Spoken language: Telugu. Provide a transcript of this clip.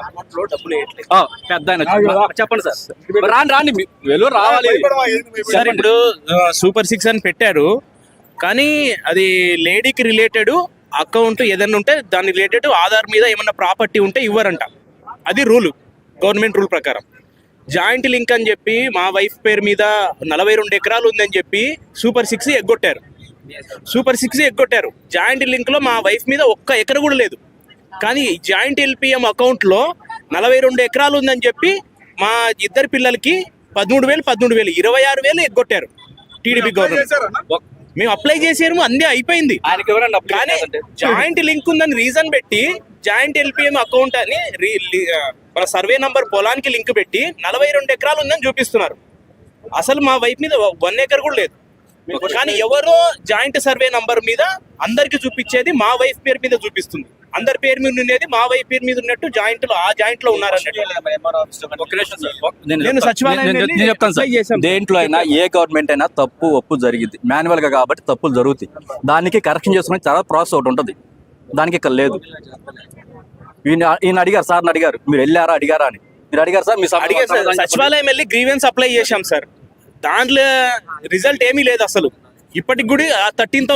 అకౌంట్ లో డబ్బులు వేయట్లేదు. పెద్ద ఆయన చెప్పండి సార్. రాండి వెళ్ళు రావాలి సార్. ఇప్పుడు సూపర్ 6 అని పెట్టారు, కానీ అది లేడీకి రిలేటెడ్ అకౌంట్ ఏదైనా ఉంటే దాని రిలేటెడ్ ఆధార్ మీద ఏమన్నా ప్రాపర్టీ ఉంటే ఇవ్వరంట. అది రూల్, గవర్నమెంట్ రూల్ ప్రకారం. జాయింట్ లింక్ అని చెప్పి మా వైఫ్ పేరు మీద 42 ఎకరాలు ఉందని చెప్పి సూపర్ 6 ఎగ్గొట్టారు. జాయింట్ లింక్ లో మా వైఫ్ మీద ఒక్క ఎకర కూడా లేదు. కానీ జాయింట్ ఎల్పిఎం అకౌంట్ లో 42 ఎకరాలు ఉందని చెప్పి మా ఇద్దరు పిల్లలకి 13,000 26,000 ఎగ్గొట్టారు టీడీపీ గవర్నమెంట్. మేము అప్లై చేసాము, అన్నీ అయిపోయింది. ఆయనకి ఎవరైనా కానీ జాయింట్ లింక్ ఉందని రీజన్ పెట్టి జాయింట్ ఎల్పిఎం అకౌంట్ అని మన సర్వే నంబర్ పొలానికి లింక్ పెట్టి 42 ఎకరాలు ఉందని చూపిస్తున్నారు. అసలు మా వైపు మీద 1 ఎకర్ కూడా లేదు. కానీ ఎవరో జాయింట్ సర్వే నంబర్ మీద అందరికి చూపించేది మా వైఫ్ పేరు మీద చూపిస్తుంది. అందరి పేరు మీద ఉండేది మా వైఫ్ పేరు మీద ఉన్నట్టు జాయింట్ లో ఉన్నారన్నట్టు. నేను సచివాలయం చెప్తాను సార్. దేంట్లో అయినా ఏ గవర్నమెంట్ అయినా తప్పు ఒప్పు జరిగింది మాన్యువల్ గా, కాబట్టి తప్పులు జరుగుతాయి. దానికి కరెక్షన్ చేసుకునే చాలా ప్రాసెస్ ఒకటి ఉంటుంది. దానికి ఇక్కడ లేదు. ఈయన అడిగారు, సార్ని అడిగారు, మీరు వెళ్ళారా అడిగారా అని. మీరు అడిగారు సార్, మీరు అడిగారు సార్. సచివాలయం వెళ్ళి గ్రీవెన్స్ అప్లై చేశాం సార్. దాంట్లో రిజల్ట్ ఏమీ లేదు అసలు. ఇప్పటికి కూడా 13,000